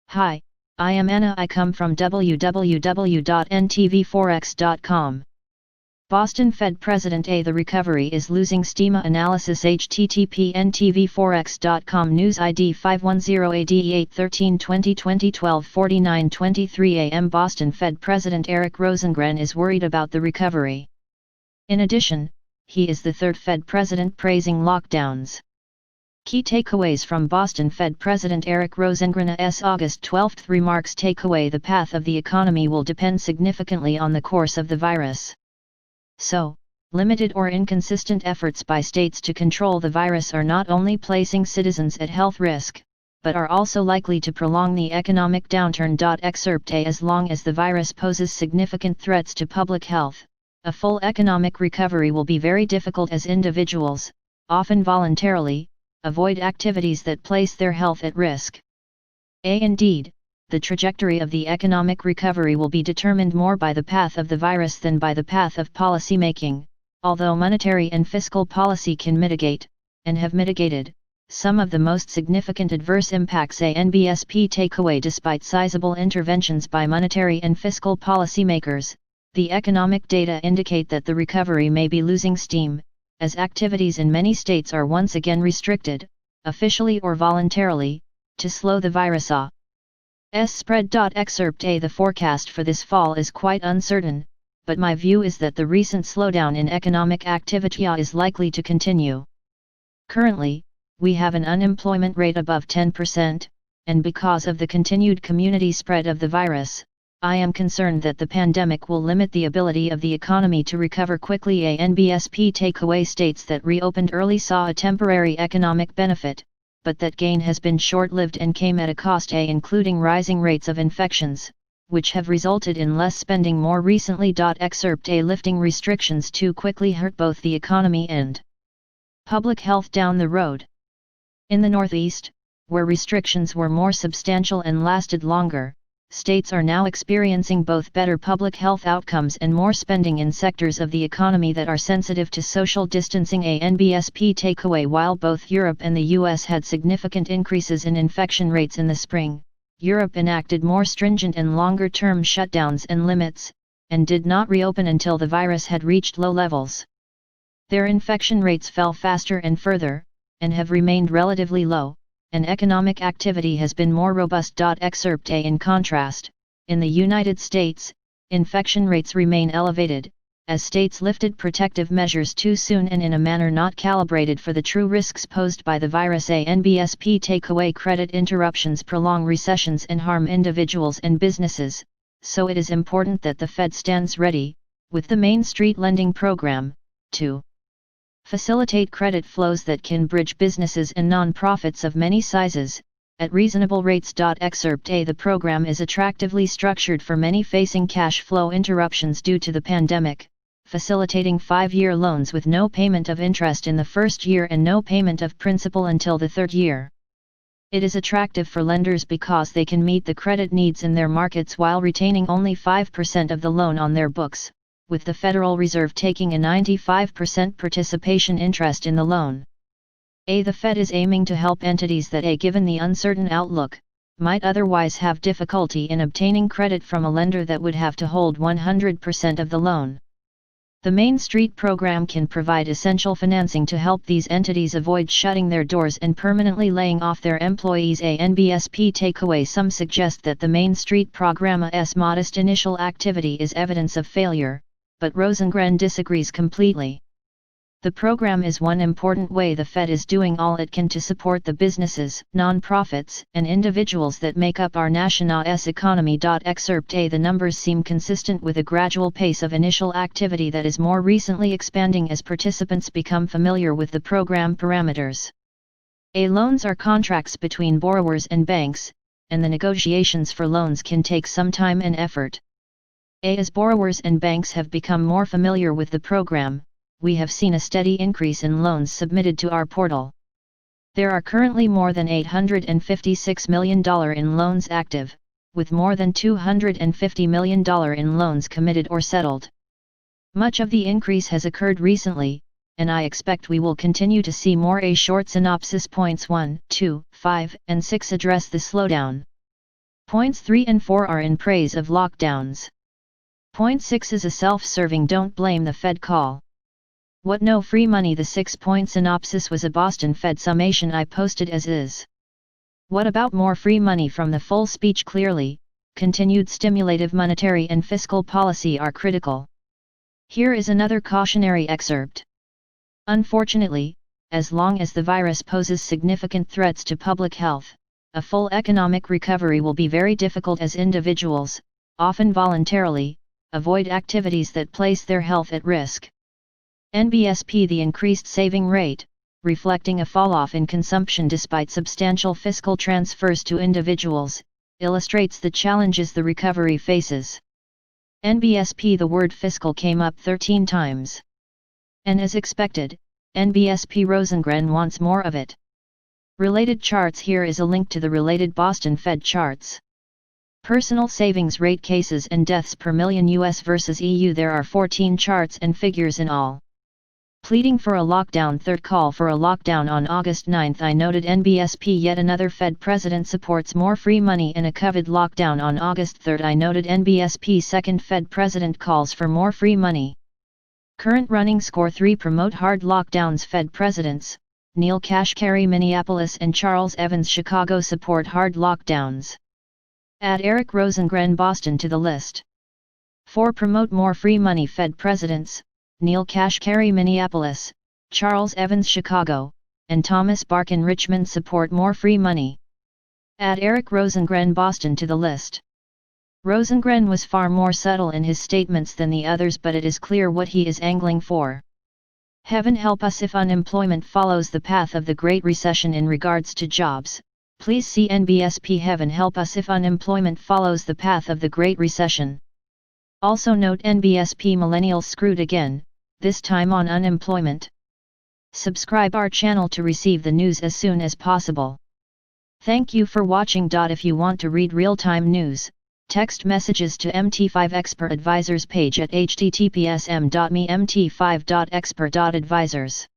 Hi, I am Anna. I come from www.ntvforex.com. Boston Fed President A. The recovery is losing steam. Analysis http ntvforex.com News ID 510AD813-2020 12:49:23 a.m. Boston Fed President Eric Rosengren is worried about the recovery. In addition, he is the third Fed president praising lockdowns. Key takeaways from Boston Fed President Eric Rosengren's August 12 remarks. Takeaway: the path of the economy will depend significantly on the course of the virus. So, limited or inconsistent efforts by states to control the virus are not only placing citizens at health risk, but are also likely to prolong the economic downturn. Excerpt A. As long as the virus poses significant threats to public health, a full economic recovery will be very difficult as individuals, often voluntarily, avoid activities that place their health at risk. Indeed, the trajectory of the economic recovery will be determined more by the path of the virus than by the path of policymaking, although monetary and fiscal policy can mitigate, and have mitigated, some of the most significant adverse impacts. NBSP takeaway: despite sizable interventions by monetary and fiscal policymakers, the economic data indicate that the recovery may be losing steam, as activities in many states are once again restricted, officially or voluntarily, to slow the virus' spread. Excerpt A. The forecast for this fall is quite uncertain, but my view is that the recent slowdown in economic activity is likely to continue. Currently, we have an unemployment rate above 10%, and because of the continued community spread of the virus, I am concerned that the pandemic will limit the ability of the economy to recover quickly. A NBSP takeaway: states that reopened early saw a temporary economic benefit, but that gain has been short-lived and came at a cost. Including rising rates of infections, which have resulted in less spending more recently. Excerpt A. Lifting restrictions too quickly hurt both the economy and public health down the road. In the Northeast, where restrictions were more substantial and lasted longer, states are now experiencing both better public health outcomes and more spending in sectors of the economy that are sensitive to social distancing. A NBSP takeaway: while both Europe and the US had significant increases in infection rates in the spring, Europe enacted more stringent and longer-term shutdowns and limits, and did not reopen until the virus had reached low levels. Their infection rates fell faster and further, and have remained relatively low, and economic activity has been more robust. Excerpt A. In contrast, in the United States, infection rates remain elevated, as states lifted protective measures too soon and in a manner not calibrated for the true risks posed by the virus. A NBSP takeaway: credit interruptions prolong recessions and harm individuals and businesses, so it is important that the Fed stands ready, with the Main Street Lending Program, to facilitate credit flows that can bridge businesses and nonprofits of many sizes, at reasonable rates. Excerpt A. The program is attractively structured for many facing cash flow interruptions due to the pandemic, facilitating 5-year loans with no payment of interest in the first year and no payment of principal until the third year. It is attractive for lenders because they can meet the credit needs in their markets while retaining only 5% of the loan on their books, with the Federal Reserve taking a 95% participation interest in the loan. The Fed is aiming to help entities that, given the uncertain outlook, might otherwise have difficulty in obtaining credit from a lender that would have to hold 100% of the loan. The Main Street program can provide essential financing to help these entities avoid shutting their doors and permanently laying off their employees. A NBSP takeaway: some suggest that the Main Street program's modest initial activity is evidence of failure, but Rosengren disagrees completely. The program is one important way the Fed is doing all it can to support the businesses, nonprofits, and individuals that make up our nation's economy. Excerpt A. The numbers seem consistent with a gradual pace of initial activity that is more recently expanding as participants become familiar with the program parameters. Loans are contracts between borrowers and banks, and the negotiations for loans can take some time and effort. As borrowers and banks have become more familiar with the program, we have seen a steady increase in loans submitted to our portal. There are currently more than $856 million in loans active, with more than $250 million in loans committed or settled. Much of the increase has occurred recently, and I expect we will continue to see more. A short synopsis: points 1, 2, 5, and 6 address the slowdown. Points 3 and 4 are in praise of lockdowns. Point 6 is a self-serving don't blame the Fed call. What no free money? The 6-point synopsis was a Boston Fed summation I posted as is. What about more free money from the full speech? Clearly, continued stimulative monetary and fiscal policy are critical. Here is another cautionary excerpt. Unfortunately, as long as the virus poses significant threats to public health, a full economic recovery will be very difficult as individuals, often voluntarily, avoid activities that place their health at risk. NBSP. The increased saving rate, reflecting a falloff in consumption despite substantial fiscal transfers to individuals, illustrates the challenges the recovery faces. NBSP. The word fiscal came up 13 times. And as expected, NBSP Rosengren wants more of it. Related charts. Here is a link to the related Boston Fed charts. Personal savings rate, cases and deaths per million US versus EU. There are 14 charts and figures in all. Pleading for a lockdown. Third call for a lockdown on August 9. I noted NBSP. Yet another Fed president supports more free money in a COVID lockdown on August 3. I noted NBSP. Second Fed president calls for more free money. Current running score 3. Promote hard lockdowns. Fed presidents Neil Kashkari Minneapolis and Charles Evans Chicago support hard lockdowns. Add Eric Rosengren Boston to the list. 4. Promote more free money. Fed presidents Neil Kashkari Minneapolis, Charles Evans Chicago, and Thomas Barkin Richmond support more free money. Add Eric Rosengren Boston to the list. Rosengren was far more subtle in his statements than the others, but it is clear what he is angling for. Heaven help us if unemployment follows the path of the Great Recession. In regards to jobs, please see NBSP. Heaven help us if unemployment follows the path of the Great Recession. Also note NBSP. Millennials screwed again, this time on unemployment. Subscribe our channel to receive the news as soon as possible. Thank you for watching. If you want to read real-time news, text messages to MT5 Expert Advisors page at https://m.me/mt5.expert.advisors.